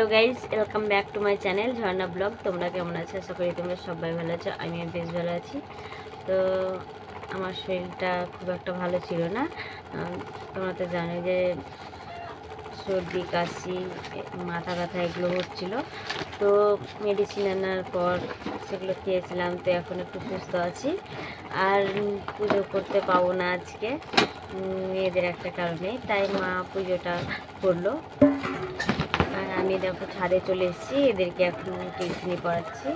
Hello guys, welcome back to my channel Jharna blog. তোমরা কেমন আছো? আশা করি তোমরা সবাই ভালো আছো। আমিও বেশ ভালো আছি। তো আমার শরীরটা খুব একটা ভালো ছিল না। তোমরা তো জানো যে সর্দি, কাশি, মাথা ব্যথা এগুলো হচ্ছিলো। তো মেডিসিন আনার পর সেগুলো খেয়েছিলাম। তো এখন একটু সুস্থ আছি। আর পুজো করতে পাবো না আজকে, মেয়েদের একটা কারণে, তাই মা পুজোটা করলো। আর আমি দেখো ছাদে চলে এসেছি, এদেরকে এখন টিউশনি পড়াচ্ছি।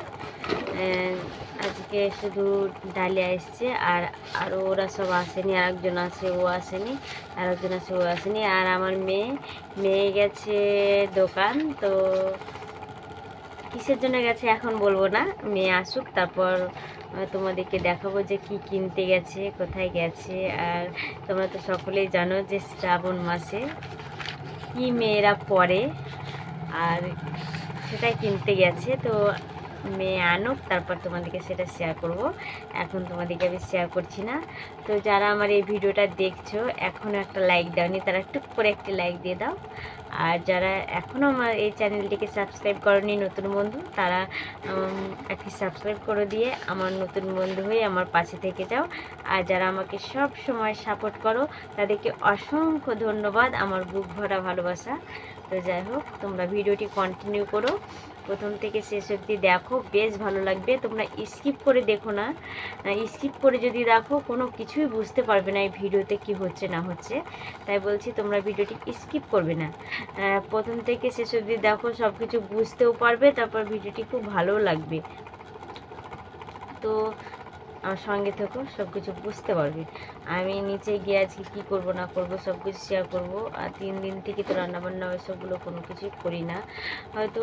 আজকে শুধু ডালিয়া এসছে, আরও ওরা সব আসেনি। আরেকজন আছে, ও আসেনি। আরেকজন আছে, ও আসেনি। আর আমার মেয়ে গেছে দোকান। তো কিসের জন্য গেছে এখন বলবো না, মেয়ে আসুক তারপর তোমাদেরকে দেখাবো যে কি কিনতে গেছে, কোথায় গেছে। আর তোমরা তো সকলেই জানো যে শ্রাবণ মাসে কি মেয়েরা পরে, আর সেটাই কিনতে গেছে। তো মেয়ে আনুক, তারপর তোমাদেরকে সেটা শেয়ার করব। এখন তোমাদেরকে আমি শেয়ার করছি না। তো যারা আমার এই ভিডিওটা দেখছো এখনও একটা লাইক দাওনি, তারা টুক করে একটি লাইক দিয়ে দাও। আর যারা এখনও আমার এই চ্যানেলটিকে সাবস্ক্রাইব করনি, নতুন বন্ধু, তারা একটি সাবস্ক্রাইব করে দিয়ে আমার নতুন বন্ধু হয়ে আমার পাশে থেকে যাও। আর যারা আমাকে সব সময় সাপোর্ট করো তাদেরকে অসংখ্য ধন্যবাদ, আমার বুক ভরা ভালোবাসা। তো যাই হোক, তোমরা ভিডিওটি কন্টিনিউ করো, প্রথম থেকে শেষ অবধি দেখো, বেশ ভালো লাগবে। তোমরা স্কিপ করে দেখো না, স্কিপ করে যদি দেখো কোনো কিছুই বুঝতে পারবে না এই ভিডিওতে কি হচ্ছে না হচ্ছে। তাই বলছি তোমরা ভিডিওটি স্কিপ করবে না, প্রথম থেকে শেষ অবধি দেখো, সব কিছু বুঝতেও পারবে, তারপর ভিডিওটি খুব ভালোও লাগবে। তো আমার সঙ্গে থেকো, সব কিছু বুঝতে পারবে। আমি নিচে গিয়ে আজকে কী করবো না করবো সব কিছু শেয়ার করবো। আর 3 দিন থেকে তো রান্নাবান্না ওইসবগুলো কোনো কিছুই করি না। হয়তো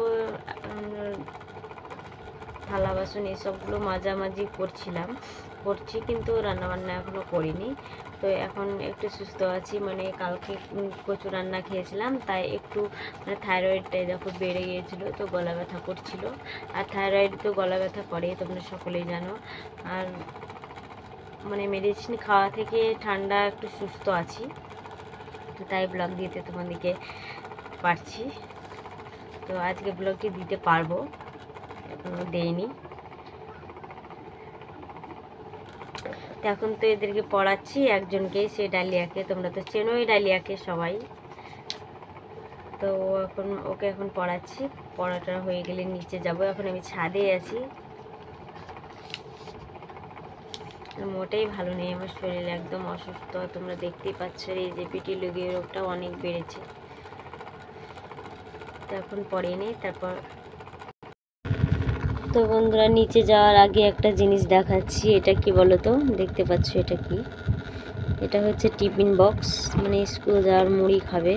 থালা বাসন এসবগুলো মাঝামাঝি করছি, কিন্তু রান্নাবান্না এখনও করিনি। তো এখন একটু সুস্থ আছি, মানে কালকে কচু রান্না খেয়েছিলাম, তাই একটু মানে থাইরয়েডটাই দেখো বেড়ে গিয়েছিলো, তো গলা ব্যথা করছিল। আর থাইরয়েড তো গলা ব্যথা করে, তোমরা সকলেই জানো। আর মানে মেডিসিন খাওয়া থেকে ঠান্ডা একটু সুস্থ আছি, তো তাই ব্লগ দিতে তোমাদেরকে পারছি। তো আজকে ব্লগটি দিতে পারবো, এখনও দেইনি। এখন তো এদেরকে পড়াচ্ছি, একজনকে, সে ডালিয়াকে, তোমরা তো চেনোই ডালিয়াকে সবাই। তো ওকে এখন পড়াচ্ছি, পড়াটা হয়ে গেলে নিচে যাব। এখন আমি ছাদে আছি, মোটেই ভালো নেই আমার শরীর, একদম অসুস্থ। তোমরা দেখতেই পাচ্ছ এই যে পিটিলুগির রোগটা অনেক বেড়েছে। তো এখন পড়েনি, তারপর তো বন্ধুরা নিচে যাওয়ার আগে একটা জিনিস দেখাচ্ছি। এটা কি বলো তো, দেখতে পাচ্ছ এটা কি? এটা হচ্ছে টিফিন বক্স, মানে স্কুল যাওয়ার মুড়ি খাবে,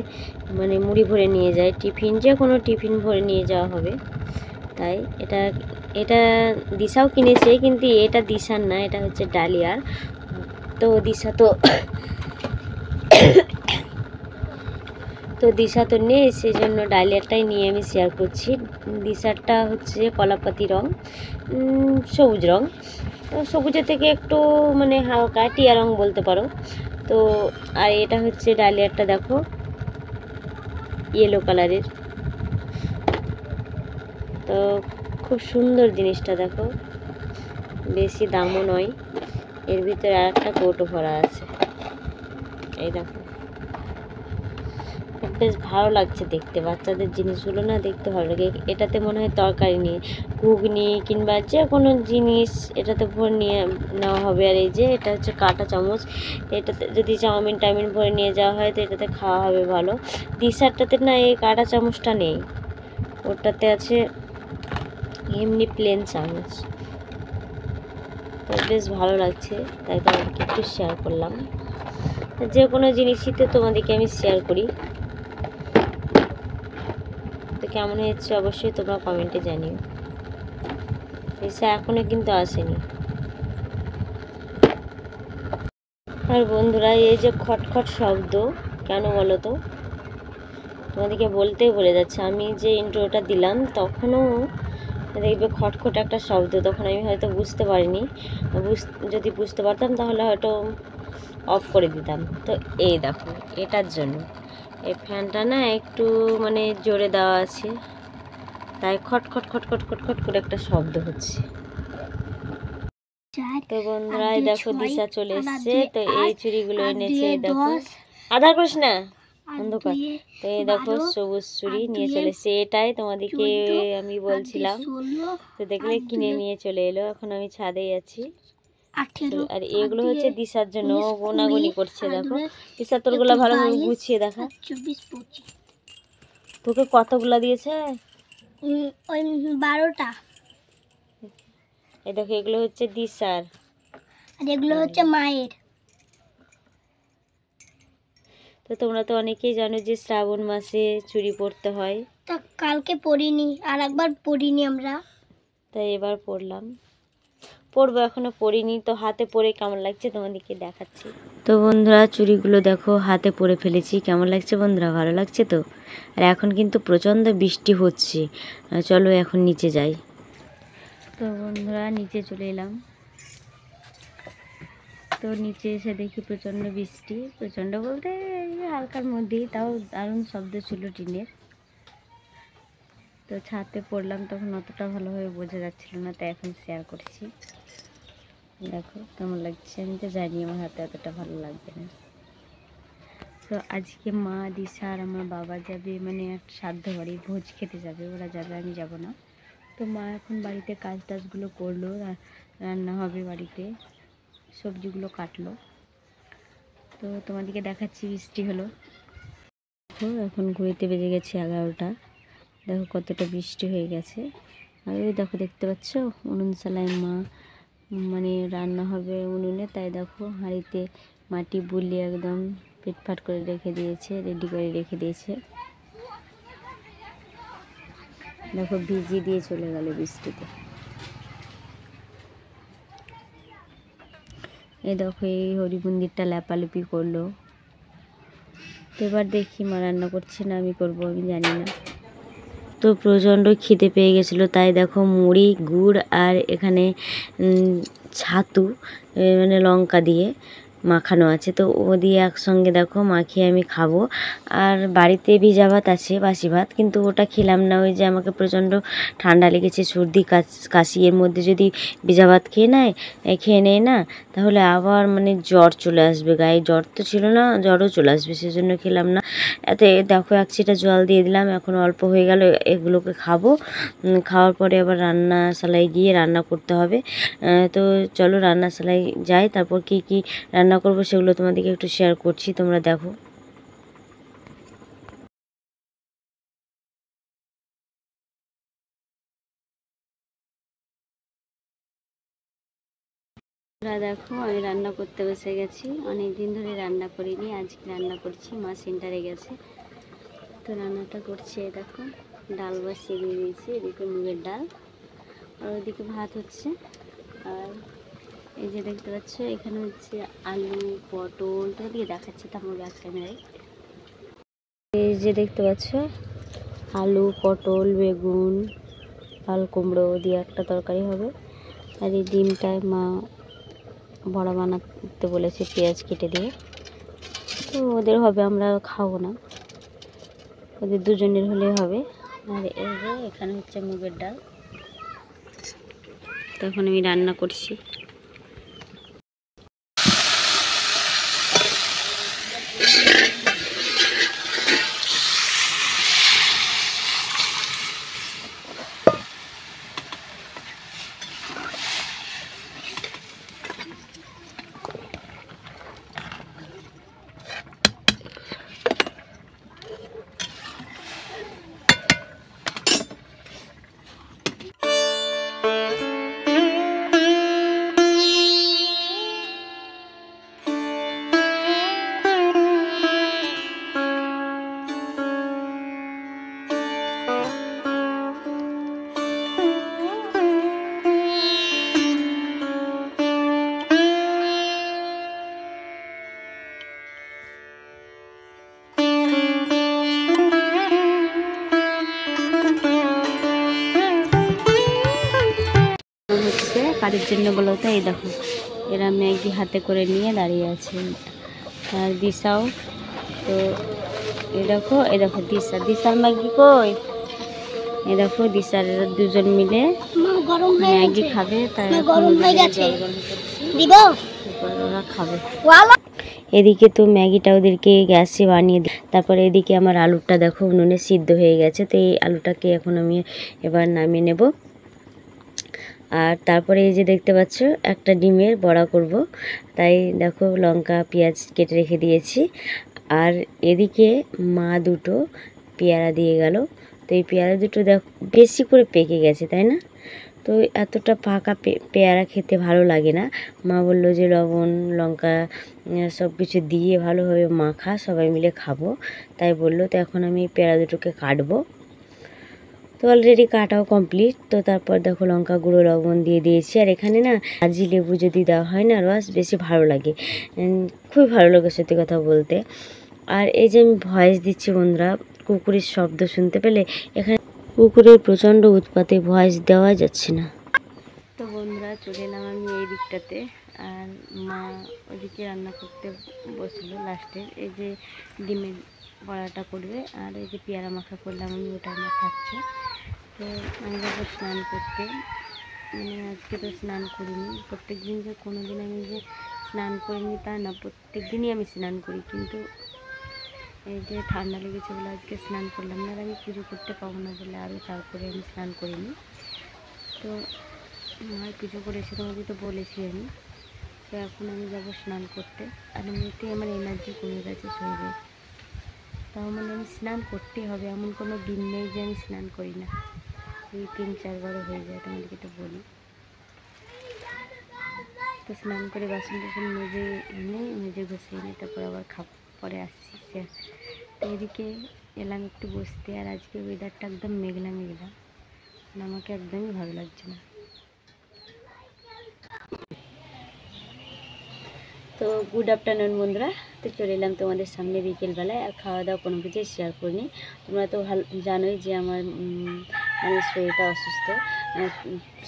মানে মুড়ি ভরে নিয়ে যায় টিফিন, যে কোনো টিফিন ভরে নিয়ে যাওয়া হবে। তাই এটা দিশাও কিনেছে, কিন্তু এটা দিশার না, এটা হচ্ছে ডালিয়ার। তো দিশা তো নেই, সেই জন্য ডালিয়ারটাই নিয়ে আমি শেয়ার করছি। দিশারটা হচ্ছে কলাপাতি রং, সবুজ রং, সবুজের থেকে একটু মানে হালকা টিয়া রং বলতে পারো। তো আর এটা হচ্ছে ডালিয়ারটা, দেখো ইয়েলো কালারের। তো খুব সুন্দর জিনিসটা, দেখো বেশি দামও নয়। এর ভিতরে আর একটা কৌটো ভরা আছে, এই দেখো, বেশ ভালো লাগছে দেখতে। বাচ্চাদের জিনিসগুলো না দেখতে ভালো লাগে। এটাতে মনে হয় তরকারি নিয়ে, ঘুগনি কিংবা যে কোনো জিনিস এটাতে ভরে নিয়ে নেওয়া হবে। আর এই যে এটা হচ্ছে কাঁটা চামচ, এটাতে যদি চাউমিন টাউমিন ভরে নিয়ে যাওয়া হয় তো এটাতে খাওয়া হবে ভালো। দিশারটাতে না এই কাঁটা চামচটা নেই, ওটাতে আছে এমনি প্লেন চামচ। তো বেশ ভালো লাগছে, তাই তোমাদেরকে একটু শেয়ার করলাম। যে কোনো জিনিসই তো তোমাদেরকে আমি শেয়ার করি। তো কেমন হয়েছে অবশ্যই তোমরা কমেন্টে জানিও। এসে এখনও কিন্তু আসেনি। আর বন্ধুরা এই যে খটখট শব্দ কেন বলো তো, তোমাদেরকে বলতেই বলে যাচ্ছে। আমি যে ইন্ট্রোটা দিলাম তখনও দেখবে খটখট একটা শব্দ, তখন আমি হয়তো বুঝতে পারিনি। যদি বুঝতে পারতাম তাহলে হয়তো অফ করে দিতাম। তো এই দেখো, এটার জন্য এই ফ্যানটা না একটু মানে জোরে দেওয়া আছে, তাই খট খট খট খট খট খট করে একটা শব্দ হচ্ছে। তো বন্ধুরা দেখো দিশা চলে এসছে। তো এই চুড়িগুলো এনেছে, দেখো আধার করিস না অন্ধকার। তো এই দেখো সবুজ চুড়ি নিয়ে চলে এসছে, এটাই তোমাদেরকে আমি বলছিলাম। তো দেখলে কিনে নিয়ে চলে এলো। এখন আমি ছাদেই আছি। আর এগুলো হচ্ছে দিশার জন্য, ও গোনাগুনি করছে। দেখো দিশা তোরগুলো ভালোভাবে গুছিয়ে দেখা। 24-25 তোকে কতগুলো দিয়েছে? 12টা। এই দেখো এগুলো হচ্ছে দিশার আর এগুলো হচ্ছে মায়ের। তো তোমরা তো অনেকেই জানো যে শ্রাবণ মাসে চুড়ি পরতে হয়। তা কালকে পরিনি, আর একবার পরিনি আমরা, তাই এবার পরলাম। পরবো, এখনো পরিনি। তো হাতে পরে কেমন লাগছে তোমাদেরকে দেখাচ্ছি। তো বন্ধুরা চুড়িগুলো দেখো হাতে পরে ফেলেছি। কেমন লাগছে বন্ধুরা? ভালো লাগছে তো? আর এখন কিন্তু প্রচণ্ড বৃষ্টি হচ্ছে। চলো এখন নিচে যাই। তো বন্ধুরা নিচে চলে এলাম। তো নিচে এসে দেখি প্রচণ্ড বৃষ্টি। প্রচণ্ড বলতে হালকার মধ্যেই, তাও দারুণ শব্দ ছিল টিনের। তো ছাদে পড়লাম, তখন অতটা ভালোভাবে বোঝা যাচ্ছিল না, তাই এখন শেয়ার করছি। দেখো কেমন লাগছে। আমি তো জানি আমার হাতে অতটা ভালো লাগবে না। তো আজকে মা, দিশা আর আমার বাবা যাবে, মানে একটা শ্রাদ্ধ বাড়ি ভোজ খেতে যাবে। ওরা যাবে, আমি যাব না। তো মা এখন বাড়িতে কাজ টাজগুলো করলো, রান্না হবে বাড়িতে, সবজিগুলো কাটলো। তো তোমাদেরকে দেখাচ্ছি। বৃষ্টি হলো, দেখো এখন ঘুরিতে বেজে গেছে 11টা। দেখো কতটা বৃষ্টি হয়ে গেছে। আর ওই দেখো দেখতে পাচ্ছ উনুন চালায় মা, মানে রান্না হবে উনুনে। তাই দেখো হাঁড়িতে মাটি বুলিয়ে একদম পিটপাট করে রেখে দিয়েছে, রেডি করে রেখে দিয়েছে। দেখো ভিজিয়ে দিয়ে চলে গেল বৃষ্টিতে। এই দেখো এই হরি মন্দিরটা লেপালেপি করলো। তো এবার দেখি মা রান্না করছে না আমি করব, আমি জানি না। তো প্রচণ্ড খিদে পেয়ে গেছিলো, তাই দেখো মুড়ি, গুড় আর এখানে ছাতু মানে লঙ্কা দিয়ে মাখানো আছে। তো ও দিয়ে একসঙ্গে দেখো মাখিয়ে আমি খাবো। আর বাড়িতে ভিজা ভাত আছে, বাসি ভাত, কিন্তু ওটা খেলাম না। ওই যে আমাকে প্রচণ্ড ঠান্ডা লেগেছে, সর্দি কাশি, এর মধ্যে যদি ভিজা ভাত খেয়ে নেই না, তাহলে আবার মানে জ্বর চলে আসবে। গায়ে জ্বর তো ছিল না, জ্বরও চলে আসবে, সেজন্য খেলাম না। এতে দেখো 1 ছিটা জল দিয়ে দিলাম, এখন অল্প হয়ে গেল। এগুলোকে খাবো, খাওয়ার পরে আবার রান্নাশালায় গিয়ে রান্না করতে হবে। তো চলো রান্নাশালায় যাই, তারপর কি কি রান্না করব সেগুলো তোমাদেরকে একটু শেয়ার করছি, তোমরা দেখো। দেখো আমি রান্না করতে বসে গেছি। অনেক দিন ধরে রান্না করিনি, আজকে রান্না করছি। মা সেন্টারে গেছে, তো রান্নাটা করছে। দেখো ডাল বসিয়ে দিয়ে দিয়েছি, এদিকে মুগের ডাল, আর ওদিকে ভাত হচ্ছে। আর এই যে দেখতে পাচ্ছ এখানে হচ্ছে আলু, পটল, তো দিয়ে দেখাচ্ছি তারপর ব্যাক ক্যামেরায়। এই যে দেখতে পাচ্ছ আলু, পটল, বেগুন, লাল কুমড়ো দিয়ে একটা তরকারি হবে। আর এই ডিমটায় মা বড়া বানাতে বলেছে পেঁয়াজ কেটে দিয়ে। তো ওদের হবে, আমরা খাবো না, ওদের দুজনের হলে হবে। আর এই যে এখানে হচ্ছে মুগের ডাল। তখন আমি রান্না করছি। কাজের জন্য বলো তো, এই দেখো এরা ম্যাগি হাতে করে নিয়ে দাঁড়িয়ে আছে। আর দিশাও, তো এই দেখো দিশার ম্যাগি কই, এই দেখো দিশার দুজন মিলে মা গরম হয়ে ম্যাগি গেছে খাবে, তাই মা এখন গরম হয়ে ওদেরকে গেছে। জল গরম করছি, দিব তারপর ওরা খাবে। ওয়ালা এদিকে তো ম্যাগিটা ওদেরকে গ্যাসে বানিয়ে দিই। তারপরে এদিকে আমার আলুটা দেখো উনুনে সিদ্ধ হয়ে গেছে, তো এই আলুটাকে এখন আমি এবার নামিয়ে নেব। আর তারপরে এই যে দেখতে পাচ্ছ একটা ডিমের বড়া করব, তাই দেখো লঙ্কা পেঁয়াজ কেটে রেখে দিয়েছি। আর এদিকে মা দুটো পেয়ারা দিয়ে গেল, তো এই পেয়ারা দুটো দেখো বেশি করে পেকে গেছে, তাই না? তো এতটা পাকা পেয়ারা খেতে ভালো লাগে না। মা বললো যে লবণ লঙ্কা সব কিছু দিয়ে ভালোভাবে মাখা, সবাই মিলে খাবো, তাই বললো। তো এখন আমি পেয়ারা দুটোকে কাটবো। তো অলরেডি কাটাও কমপ্লিট। তো তারপর দেখো লঙ্কা গুঁড়ো লবণ দিয়ে দিয়েছি। আর এখানে না কাজি লেবু যদি দেওয়া হয় না রস, বেশি ভালো লাগে, খুবই ভালো লাগে সত্যি কথা বলতে। আর এই যে আমি ভয়েস দিচ্ছি বন্ধুরা, কুকুরের শব্দ শুনতে পেলে, এখানে কুকুরের প্রচণ্ড উৎপাতে ভয়েস দেওয়া যাচ্ছে না। তো বন্ধুরা চলে এলাম আমি এই দিকটাতে, আর মা ওইদিকে রান্না করতে বসলো লাস্টের। এই যে ডিমের বড়াটা করবে, আর এই যে পেয়ারা মাখা করলাম আমি, ওটা আমার খাচ্ছে। তো আমি যাবো স্নান করতে, মানে আজকে তো স্নান করিনি। প্রত্যেক দিন যে কোনো দিন আমি যে স্নান করিনি তা না, প্রত্যেক দিনই আমি স্নান করি, কিন্তু এই যে ঠান্ডা লেগেছে বলে আজকে স্নান করলাম না। আর আমি পুজো করতে পাবো না বলে আরও তারপরে আমি স্নান করিনি। তো মায়ের পুজো করে এসে তোমাকে তো বলেছি আমি। তো এখন আমি যাবো স্নান করতে। আর এমনিতেই আমার এনার্জি কমে গেছে শরীরে, তাও মানে আমি স্নান করতেই হবে, এমন কোনো দিন নেই যে আমি স্নান করি না। এই 3-4 বারও হয়ে যায়, তোমাদেরকে তো বলি। তো স্নান করে বাসন টাসন মেজে ঘষে এনে তারপর আবার পরে আসছি। তো এদিকে এলাম একটু বসতে। আর আজকে ওয়েদারটা একদম মেঘলা মেঘলা, আমাকে একদমই ভালো লাগছে না। তো গুড আফটারনুন বন্ধুরা, তো চলে এলাম তোমাদের সামনে বিকেলবেলায়। আর খাওয়া দাওয়া কোনো কিছুই শেয়ার করিনি। তোমরা তো ভালো জানোই যে আমার মানে শরীরটা অসুস্থ,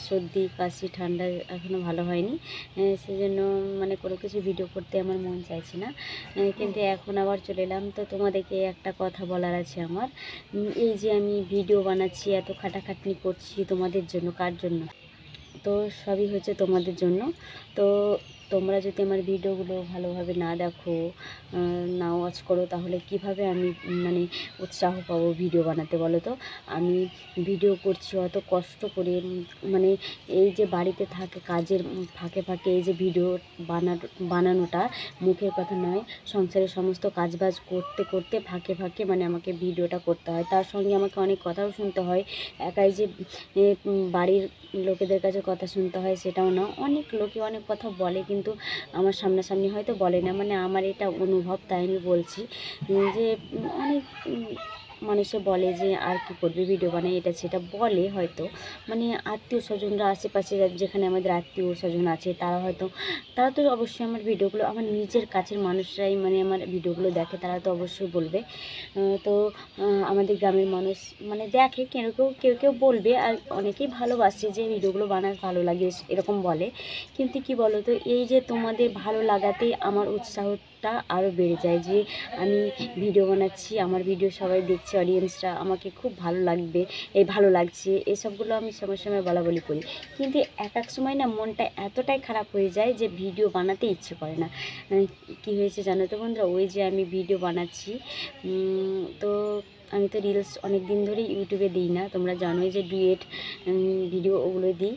সর্দি কাশি ঠান্ডা এখনও ভালো হয়নি, সেজন্য মানে কোনো কিছু ভিডিও করতে আমার মন চাইছে না। কিন্তু এখন আবার চলে এলাম। তো তোমাদেরকে একটা কথা বলার আছে আমার। এই যে আমি ভিডিও বানাচ্ছি, এত খাটাখাটনি করছি তোমাদের জন্য, কার জন্য? তো সবই হচ্ছে তোমাদের জন্য। তো তোমরা যদি আমার ভিডিওগুলো ভালোভাবে না দেখো, না ওয়াচ করো, তাহলে কিভাবে আমি মানে উৎসাহ পাবো ভিডিও বানাতে বলো তো? আমি ভিডিও করছি অত কষ্ট করে, মানে এই যে বাড়িতে থাকে কাজের ফাঁকে ফাঁকে এই যে ভিডিও বানানোটা মুখের কথা নয়, সংসারের সমস্ত কাজবাজ করতে করতে ফাঁকে ফাঁকে মানে আমাকে ভিডিওটা করতে হয়। তার সঙ্গে আমাকে অনেক কথাও শুনতে হয়। একাই যে বাড়ির লোকেদের কাছে কথা শুনতে হয় সেটাও না, অনেক লোকে অনেক কথা বলে, কিন্তু আমার সামনাসামনি হয়তো বলে না। মানে আমার এটা অনুভব, তাই আমি বলছি যে অনেক মানুষে বলে যে আর কি করবে ভিডিও বানায়, এটা সেটা বলে হয়তো, মানে আত্মীয় স্বজনরা আশেপাশে যেখানে আমাদের আত্মীয় স্বজন আছে তারা তো অবশ্যই আমার ভিডিওগুলো, আমার নিজের কাছের মানুষরাই মানে আমার ভিডিওগুলো দেখে, তারা তো অবশ্যই বলবে। তো আমাদের গ্রামের মানুষ মানে দেখে, কেউ কেউ বলবে, আর অনেকেই ভালোবাসে যে ভিডিওগুলো বানাস ভালো লাগে এরকম বলে। কিন্তু কি বলো তো, এই যে তোমাদের ভালো লাগাতেই আমার উৎসাহটা আরও বেড়ে যায়, যে আমি ভিডিও বানাচ্ছি, আমার ভিডিও সবাই দেখছে, অডিয়েন্সরা আমাকে খুব ভালো লাগবে, ভালো লাগছে, এসবগুলো আমি সময় সময় বলাবলি করি। কিন্তু এক সময় না মনটা এতটাই খারাপ হয়ে যায় যে ভিডিও বানাতে ইচ্ছে করে না। কি হয়েছে জানো তো বন্ধুরা, ওই যে আমি ভিডিও বানাচ্ছি, তো আমি তো রিলস অনেক দিন ধরে ইউটিউবে দিই না, তোমরা জানোই যে ডুয়েট ভিডিও ওগুলো দিই।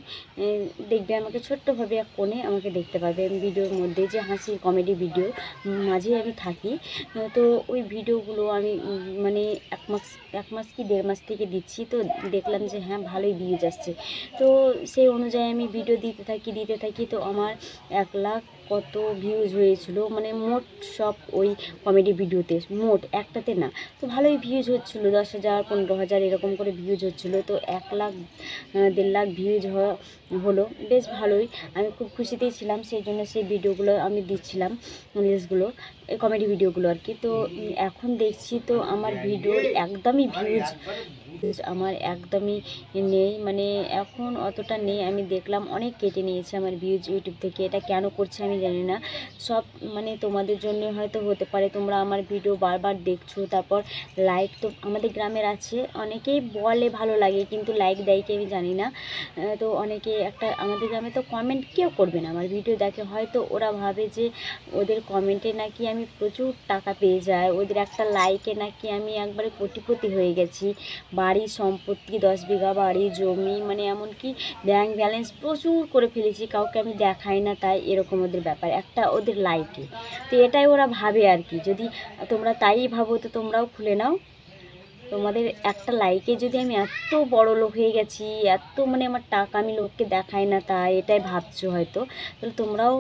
দেখবে আমাকে ছোট্টভাবে এক কোণে আমাকে দেখতে পাবে, আমি ভিডিওর মধ্যে যে হাসি কমেডি ভিডিও মাঝে আমি থাকি। তো ওই ভিডিওগুলো আমি মানে এক মাস কি 1.5 মাস থেকে দিচ্ছি। তো দেখলাম যে হ্যাঁ ভালোই ভিউজ আসছে, তো সেই অনুযায়ী আমি ভিডিও দিতে থাকি। তো আমার 1 লাখ কত ভিউজ হয়েছিল, মানে মোট সব ওই কমেডি ভিডিওতে, মোট একটাতে না। তো ভালোই ভিউজ হচ্ছিলো, 10,000 15,000 এরকম করে ভিউজ হচ্ছিলো। তো 1 লাখ 1.5 লাখ ভিউজ হলো, বেশ ভালোই। আমি খুব খুশিতেই ছিলাম, সেই জন্য সেই ভিডিওগুলো আমি দিচ্ছিলাম, রিলসগুলো, এই কমেডি ভিডিওগুলো আর কি। তো এখন দেখছি তো আমার ভিডিওর একদমই ভিউজ ভিউজ আমার একদমই নেই, মানে এখন অতটা নেই। আমি দেখলাম অনেক কেটে নিয়েছে আমার ভিউজ ইউটিউব থেকে। এটা কেন করছে আমি জানি না। সব মানে তোমাদের জন্য হয়তো হতে পারে, তোমরা আমার ভিডিও বারবার দেখছো, তারপর লাইক তো আমাদের গ্রামের আছে, অনেকেই বলে ভালো লাগে কিন্তু লাইক দেয় কি আমি জানি না। তো অনেকে একটা আমাদের গ্রামে তো কমেন্ট কেউ করবে না, আমার ভিডিও দেখে হয়তো ওরা ভাবে যে ওদের কমেন্টে নাকি আমি প্রচুর টাকা পেয়ে যাই, ওদের একটা লাইকে নাকি আমি একবারে কোটিপতি হয়ে গেছি, বাড়ি সম্পত্তি 10 বিঘা বাড়ি জমি, মানে এমনকি ব্যাংক ব্যালেন্স প্রচুর করে ফেলেছি, কাউকে আমি দেখাই না, তাই এরকম ওদের ব্যাপার একটা ওদের লাইকে। তো এটাই ওরা ভাবে আর কি। যদি তোমরা তাই ভাবো তো তোমরাও খুলে নাও। তোমাদের একটা লাইকে যদি আমি এত বড় লোক হয়ে গেছি, এত মানে আমার টাকা আমি লোককে দেখাই না, তাই এটাই ভাবছো হয়তো। তাহলে তোমরাও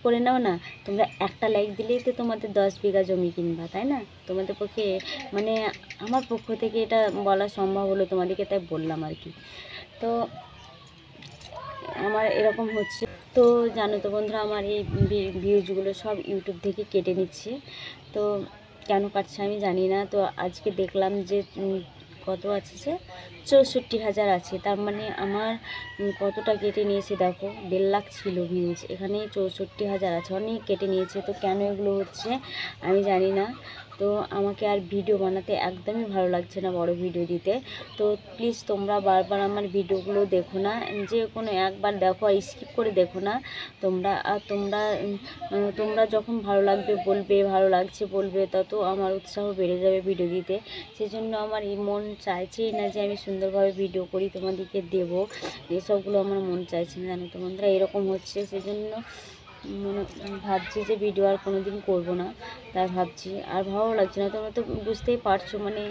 করে নাও না। তোমরা একটা লাইক দিলেই তো তোমাদের 10 বিঘা জমি কিনবা, তাই না? তোমাদের পক্ষে মানে আমার পক্ষ থেকে এটা বলা সম্ভব হলো তোমাদেরকে, তাই বললাম আর কি। তো আমার এরকম হচ্ছে। তো জানো তো বন্ধুরা, আমার এই ভিউজগুলো সব ইউটিউব থেকে কেটে নিচ্ছে। তো কেন কাটছে আমি জানি না। তো আজকে দেখলাম যে কত আছে, যে 64,000 আছে। তার মানে আমার কতটা কেটে নিয়েছে দেখো, 1.5 লাখ ছিল ভিউজ, এখানে 64,000 আছে, অনেক কেটে নিয়েছে। তো কেন এগুলো হচ্ছে আমি জানি না। তো আমাকে আর ভিডিও বানাতে একদমই ভালো লাগছে না, বড় ভিডিও দিতে। তো প্লিজ তোমরা বারবার আমার ভিডিওগুলো দেখো না, যে কোনো একবার দেখো, স্কিপ করে দেখো না তোমরা। আর তোমরা যখন ভালো লাগবে বলবে, ভালো লাগছে বলবে, তত আমার উৎসাহ বেড়ে যাবে ভিডিও দিতে। সেজন্য আমার এই মন চাইছেই না যে আমি সুন্দরভাবে ভিডিও করি তোমাদেরকে দেবো, এসবগুলো আমার মন চাইছে না, জানো তো বন্ধুরা। এরকম হচ্ছে, সেজন্য ভাবছি যে ভিডিও আর কোনো দিন করবো না, তাই ভাবছি। আর ভালো লাগছে না, তোমরা তো বুঝতেই পারছো, মানে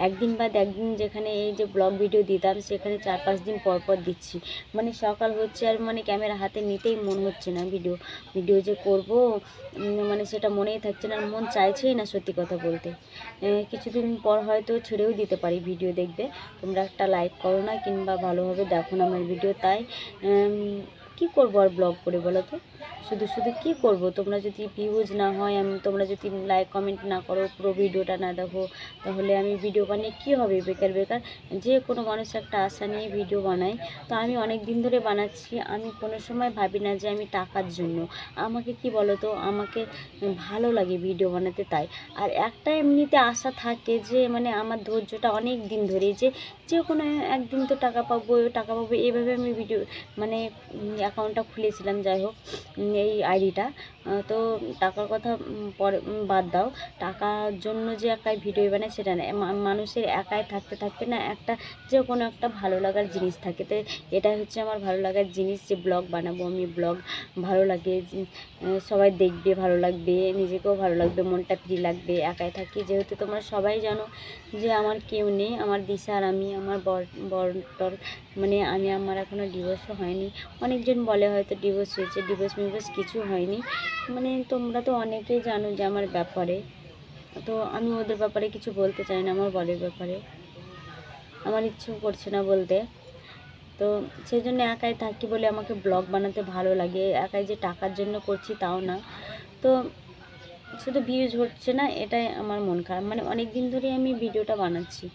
একদিন বাদ একদিন যেখানে এই যে ব্লগ ভিডিও দিতাম, সেখানে 4-5 দিন পর পর দিচ্ছি। মানে সকাল হচ্ছে আর মানে ক্যামেরা হাতে নিতেই মন হচ্ছে না, ভিডিও যে করব মানে সেটা মনেই থাকছে না, মন চাইছেই না সত্যি কথা বলতে। কিছুদিন পর হয়তো ছেড়েও দিতে পারি ভিডিও, দেখবে তোমরা একটা লাইক করো না কিংবা ভালোভাবে দেখো না আমার ভিডিও। তাই কি করবো আর ব্লগ করে বলো তো, শুধু শুধু কী করবো? তোমরা যদি ভিউজ না হয়, তোমরা যদি লাইক কমেন্ট না করো, পুরো ভিডিওটা না দেখো, তাহলে আমি ভিডিও বানিয়ে কী হবে? বেকার বেকার। যে কোনো মানুষ একটা আশা নিয়ে ভিডিও বানায়। তো আমি অনেক দিন ধরে বানাচ্ছি, আমি কোনো সময় ভাবি না যে আমি টাকার জন্য। আমাকে কি বলো তো, আমাকে ভালো লাগে ভিডিও বানাতে, তাই। আর একটা এমনিতে আশা থাকে যে মানে আমার ধৈর্যটা অনেক দিন ধরে, যে কোনো একদিন তো টাকা পাবো, এইভাবে আমি ভিডিও মানে অ্যাকাউন্টটা খুলেছিলাম। যাই হোক, এই আইডিটা। তো টাকার কথা পরে বাদ দাও, টাকার জন্য যে একাই ভিডিও বানায় সেটা না, মানুষের একাই থাকতে থাকতে না একটা যে কোনো একটা ভালো লাগার জিনিস থাকে। তো এটা হচ্ছে আমার ভালো লাগার জিনিস, যে ব্লগ বানাবো আমি। ব্লগ ভালো লাগে, সবাই দেখবে, ভালো লাগবে, নিজেকেও ভালো লাগবে, মনটা ফ্রি লাগবে। একাই থাকি যেহেতু, তোমরা সবাই জানো যে আমার কেউ নেই, আমার দিশা আর আমি, আমার বর মানে আমার এখনও ডিভোর্সও হয়নি। অনেকজন বলে হয়তো ডিভোর্স হয়েছে, ডিভোর্স কিছু হয়নি। মানে তোমরা তো অনেকেই জানো যে আমার ব্যাপারে। তো আমি ওদের ব্যাপারে কিছু বলতে চাই না, আমার বরের ব্যাপারে আমার ইচ্ছেও করছে না বলতে। তো সেই জন্য একাই থাকি বলে আমাকে ব্লগ বানাতে ভালো লাগে। একাই যে টাকার জন্য করছি তাও না। তো শুধু ভিউজ হচ্ছে না, এটাই আমার মন খারাপ। মানে অনেক দিন ধরে আমি ভিডিওটা বানাচ্ছি,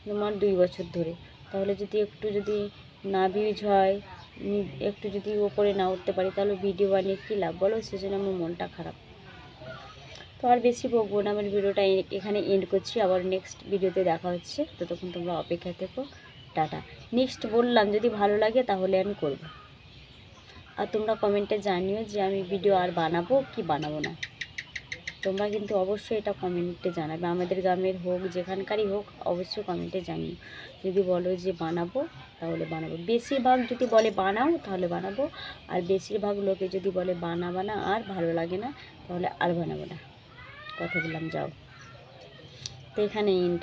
তোমার 2 বছর ধরে। তাহলে যদি না ভিউজ হয়, একটু যদি ওপরে না উঠতে পারি, তাহলে ভিডিও বানিয়ে কী লাভ বলো? সেজন্য আমার মনটা খারাপ। তো আর বেশি বকবো না, আমার ভিডিওটা এখানে এন্ড করছি। আবার নেক্সট ভিডিওতে দেখা হচ্ছে, ততক্ষণ তোমরা অপেক্ষা থেকো। টাটা। নেক্সট বললাম যদি ভালো লাগে তাহলে আমি করব। আর তোমরা কমেন্টে জানিও যে আমি ভিডিও আর বানাবো কি বানাবো না। তোমরা কিন্তু অবশ্যই এটা কমেন্টে জানাবে, আমাদের গ্রামের হোক যেখানকারই হোক, অবশ্যই কমেন্টে জানিও। যদি বলো যে বানাবো তাহলে বানাবো, বেশিরভাগ যদি বলে বানাও তাহলে বানাবো, আর বেশিরভাগ লোকে যদি বলে বানাবো না আর ভালো লাগে না, তাহলে আর বানাবো না। কথা বললাম, যাও। তো এখানে এন্ড।